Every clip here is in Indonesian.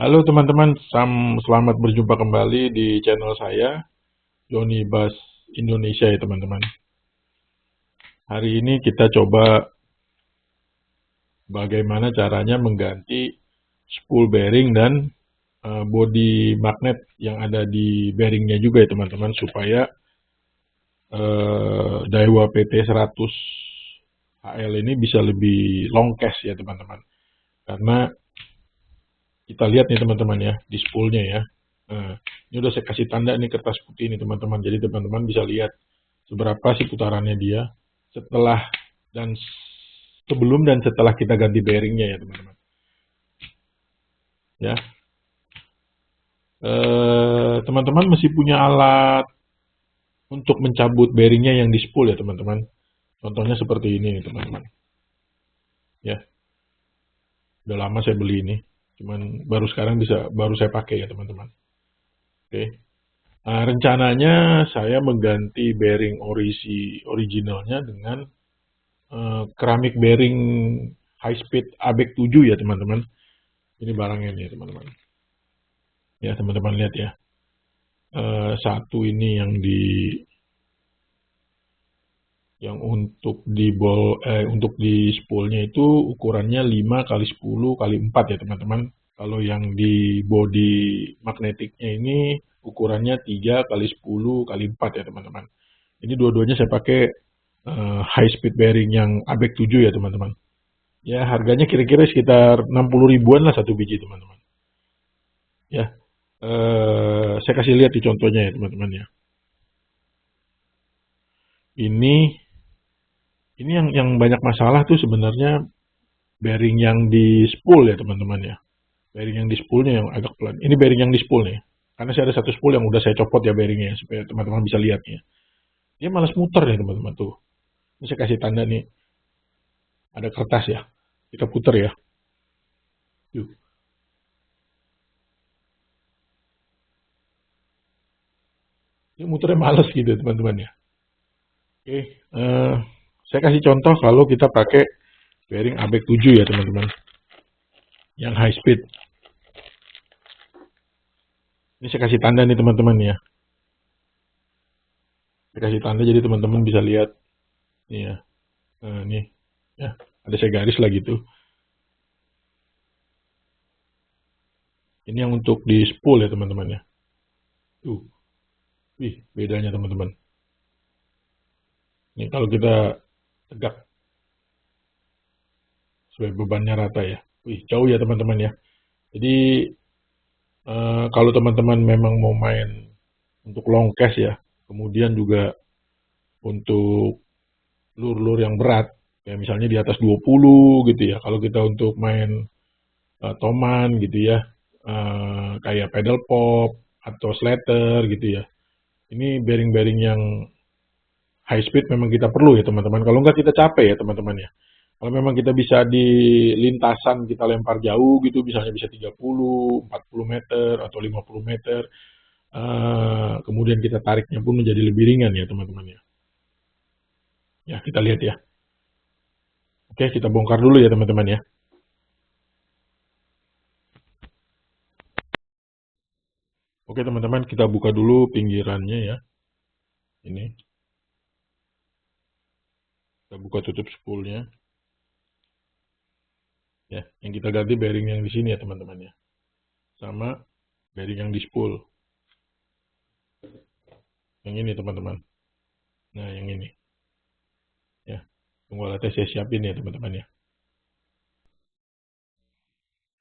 Halo teman-teman, selamat berjumpa kembali di channel saya, Joni Bas Indonesia ya teman-teman. Hari ini kita coba bagaimana caranya mengganti spool bearing dan body magnet yang ada di bearingnya juga ya teman-teman, supaya Daiwa PT 100 HL ini bisa lebih long cast ya teman-teman. Karena kita lihat nih teman-teman ya, di spoolnya ya. Nah, ini udah saya kasih tanda nih kertas putih nih teman-teman. Jadi teman-teman bisa lihat seberapa sih putarannya dia setelah dan sebelum dan setelah kita ganti bearingnya ya teman-teman. Ya, teman-teman mesti punya alat untuk mencabut bearingnya yang di spool ya teman-teman. Contohnya seperti ini nih teman-teman. Ya, udah lama saya beli ini. Cuman baru saya pakai ya teman-teman. Oke. Rencananya saya mengganti bearing originalnya dengan keramik bearing high speed ABEK 7 ya teman-teman. Ini barangnya nih teman-teman. Ya teman-teman lihat ya. Satu ini untuk di spoolnya itu ukurannya 5 kali 10 kali 4 ya teman-teman. Kalau yang di body magnetiknya ini ukurannya 3 kali 10 kali 4 ya teman-teman. Ini dua-duanya saya pakai high speed bearing yang ABEK 7 ya teman-teman. Ya harganya kira-kira sekitar 60 ribuan lah satu biji teman-teman. Ya, saya kasih lihat di contohnya ya teman-teman ya. Ini ini yang banyak masalah tuh sebenarnya bearing yang di spool ya teman-teman ya. Bearing yang di spoolnya yang agak pelan. Ini bearing yang di spool nih. Karena saya ada satu spool yang udah saya copot ya bearingnya supaya teman-teman bisa lihat ya. Dia malas muter nih teman-teman tuh. Ini saya kasih tanda nih. Ada kertas ya. Kita puter ya. Yuk. Ini muternya males gitu teman-teman ya. Oke. Saya kasih contoh kalau kita pakai bearing ABEK 7 ya teman-teman. Yang high speed. Ini saya kasih tanda nih teman-teman ya. Saya kasih tanda jadi teman-teman bisa lihat. Nih ya. Nah, nih. Ya, ada saya garis lah gitu. Ini yang untuk di spool ya teman-teman ya. Tuh. Wih, bedanya teman-teman. Nih kalau kita tegak supaya bebannya rata ya. Wih, jauh ya teman-teman ya. Jadi kalau teman-teman memang mau main untuk long cast ya, kemudian juga untuk lur-lur yang berat, kayak misalnya di atas 20 gitu ya. Kalau kita untuk main toman gitu ya, kayak pedal pop atau slater gitu ya. Ini bearing-bearing yang high speed memang kita perlu ya teman-teman. Kalau nggak kita capek ya teman-teman ya. Kalau memang kita bisa di lintasan kita lempar jauh gitu, misalnya bisa 30, 40 meter atau 50 meter, kemudian kita tariknya pun menjadi lebih ringan ya teman-teman ya. Ya kita lihat ya. Oke kita bongkar dulu ya teman-teman ya. Oke teman-teman kita buka dulu pinggirannya ya. Ini kita buka tutup spoolnya. Ya, yang kita ganti bearing yang di sini ya teman-teman ya. Sama bearing yang di spool. Yang ini teman-teman. Nah yang ini. Ya, tunggu alatnya saya siapin ya teman-teman ya.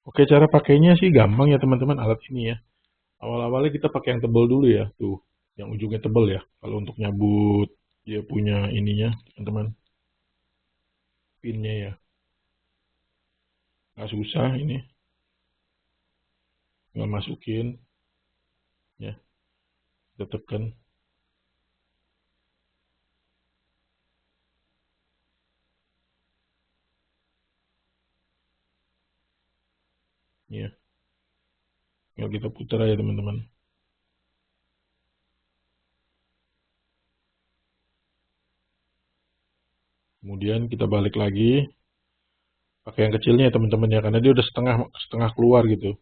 Oke cara pakainya sih gampang ya teman-teman alat ini ya. Awal-awalnya kita pakai yang tebal dulu ya. Tuh, yang ujungnya tebal ya. Kalau untuk nyabut dia punya ininya teman-teman. Pinnya ya. Nggak susah ini. Nggak masukin. Ya, kita tekan. Ya, tinggal kita putar aja teman-teman. Kemudian kita balik lagi. Pakai yang kecilnya ya teman-teman ya. Karena dia udah setengah keluar gitu.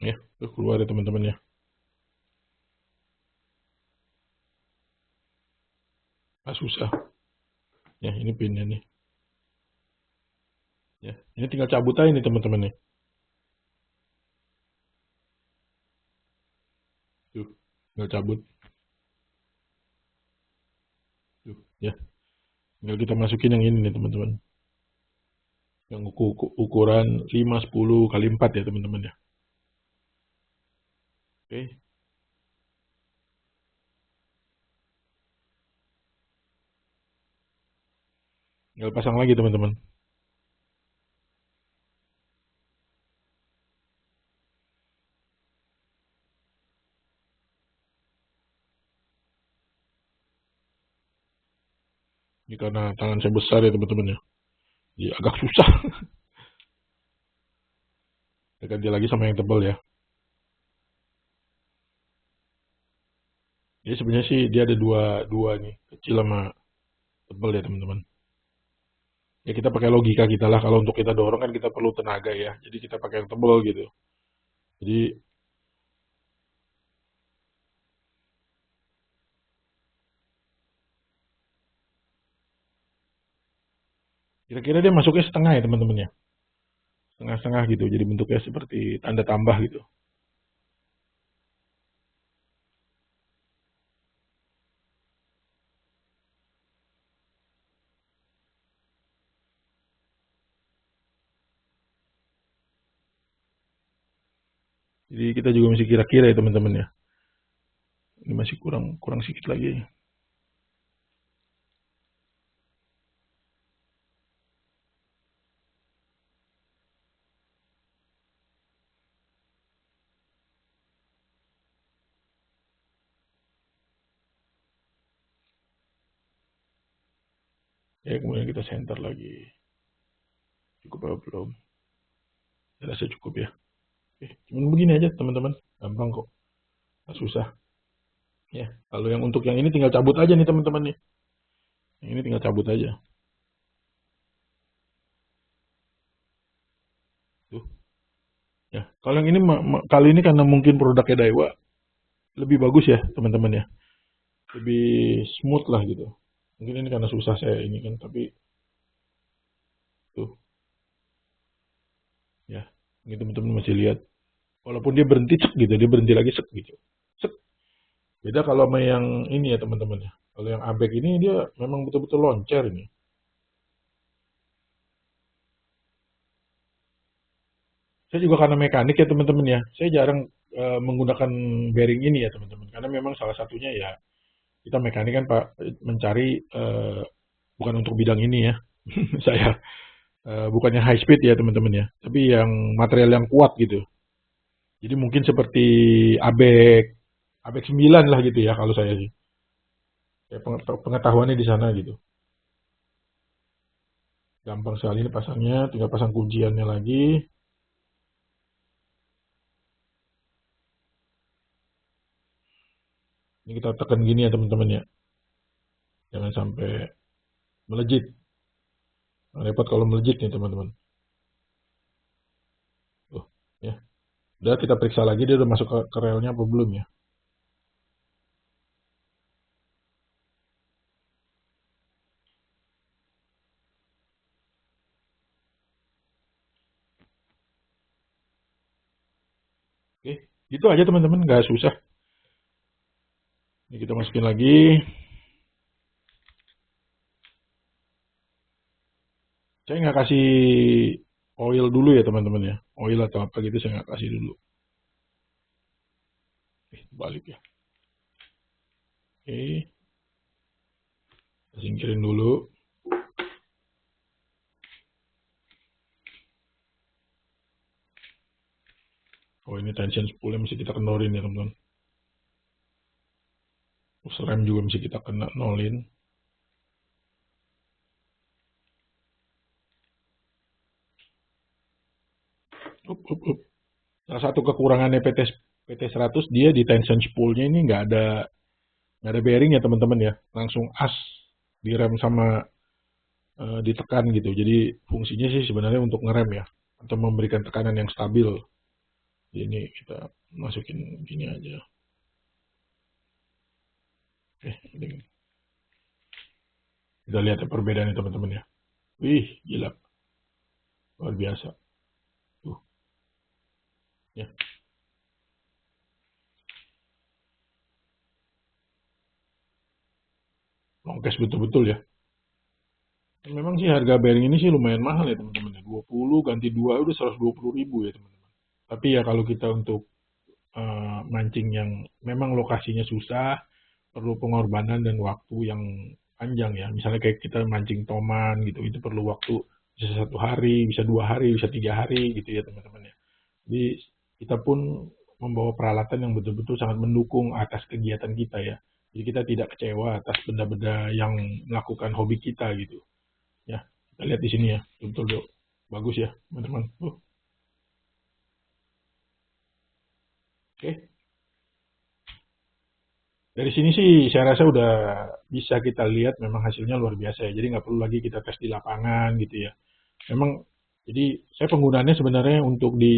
Ya, tuh keluar ya teman-teman ya. Ah, susah. Ya, ini pinnya nih. Ya, ini tinggal cabut aja nih teman-teman nih. Tuh, tinggal cabut. Tuh, ya. Tinggal kita masukin yang ini nih teman-teman. Yang ukuran 5 10 kali 4 ya teman-teman ya. Oke. Tinggal pasang lagi teman-teman. Ini karena tangan saya besar ya teman-teman ya. Jadi agak susah. Saya ganti lagi sama yang tebal ya. Jadi sebenarnya sih dia ada dua nih, kecil sama tebal ya teman-teman. Ya kita pakai logika kita lah. Kalau untuk kita dorong kan kita perlu tenaga ya. Jadi kita pakai yang tebal gitu. Jadi kira-kira dia masuknya setengah ya teman-teman ya. Setengah-setengah gitu. Jadi bentuknya seperti tanda tambah gitu. Jadi kita juga mesti kira-kira ya teman-teman ya. Ini masih kurang kurang sedikit lagi. Ya kemudian kita center lagi. Cukup apa belum? Saya rasa cukup ya. Oke, cuman begini aja teman-teman. Gampang kok. Nggak susah. Ya, kalau yang untuk yang ini tinggal cabut aja nih teman-teman nih. Yang ini tinggal cabut aja. Tuh. Ya, kalau yang ini kali ini karena mungkin produknya Daiwa lebih bagus ya teman-teman ya. Lebih smooth lah gitu. Mungkin ini karena susah saya ini kan, tapi tuh ya, ini teman-teman masih lihat. Walaupun dia berhenti cek gitu, dia berhenti lagi cek gitu. Cek. Beda kalau sama yang ini ya teman-teman ya. Kalau yang ABEK ini dia memang betul-betul loncer ini. Saya juga karena mekanik ya teman-teman ya. Saya jarang menggunakan bearing ini ya teman-teman. Karena memang salah satunya ya kita mekanik kan Pak mencari bukan untuk bidang ini ya. Saya bukannya high speed ya teman-teman ya, tapi yang material yang kuat gitu. Jadi mungkin seperti ABEK, ABEK 9 lah gitu ya kalau saya sih. Ya, pengetahuannya di sana gitu. Gampang sekali ini pasangnya, tinggal pasang kunciannya lagi. Ini kita tekan gini ya teman-teman ya. Jangan sampai melejit. Repot kalau melejit nih teman-teman. Tuh, ya. Udah kita periksa lagi dia udah masuk ke relnya apa belum ya. Oke, gitu aja teman-teman, nggak susah. Ini kita masukin lagi. Saya nggak kasih oil dulu ya teman-teman ya. Oil atau apa gitu saya nggak kasih dulu. Balik ya. Oke, kita singkirin dulu. Oh ini tension spoolnya mesti kita kenorin ya teman-teman. Terus rem juga mesti kita kena nolin. Up. Salah satu kekurangannya PT 100 dia di tension spoolnya ini nggak ada bearing ya teman-teman ya. Langsung as direm sama ditekan gitu. Jadi fungsinya sih sebenarnya untuk ngerem ya atau memberikan tekanan yang stabil. Ini kita masukin gini aja. Oke, ini kita lihat ya perbedaannya teman-teman ya. Wih, gila. Luar biasa. Tuh. Ya. Long cash betul-betul ya. Memang sih harga bearing ini sih lumayan mahal ya teman-teman ya. 20 ganti 2 udah 120.000 ya teman-teman. Tapi ya kalau kita untuk mancing yang memang lokasinya susah, perlu pengorbanan dan waktu yang panjang ya. Misalnya kayak kita mancing toman gitu, itu perlu waktu bisa 1 hari, bisa 2 hari, bisa 3 hari gitu ya teman-teman ya. Jadi kita pun membawa peralatan yang betul-betul sangat mendukung atas kegiatan kita ya. Jadi kita tidak kecewa atas benda-benda yang melakukan hobi kita gitu. Ya, kita lihat di sini ya, betul-betul bagus ya teman-teman. Oke. Dari sini sih saya rasa udah bisa kita lihat memang hasilnya luar biasa ya. Jadi nggak perlu lagi kita tes di lapangan gitu ya. Memang jadi saya penggunaannya sebenarnya untuk di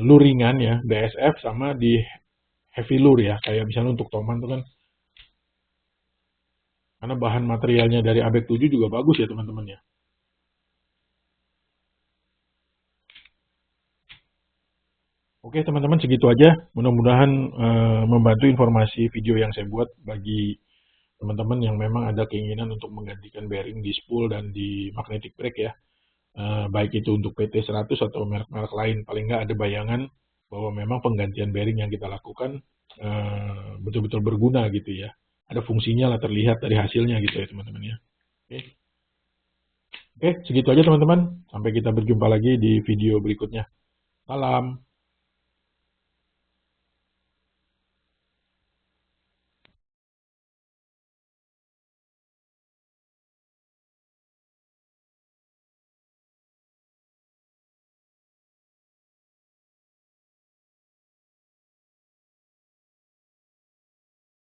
luringan ya, DSF sama di heavy lure ya. Kayak misalnya untuk toman tuh kan, karena bahan materialnya dari Abek 7 juga bagus ya teman-teman ya. Oke teman-teman segitu aja. Mudah-mudahan membantu informasi video yang saya buat bagi teman-teman yang memang ada keinginan untuk menggantikan bearing di spool dan di magnetic brake ya. Baik itu untuk PT 100 atau merek-merek lain, paling nggak ada bayangan bahwa memang penggantian bearing yang kita lakukan betul-betul berguna gitu ya. Ada fungsinya lah terlihat dari hasilnya gitu ya teman-teman ya. Oke. Oke, segitu aja teman-teman. Sampai kita berjumpa lagi di video berikutnya. Salam.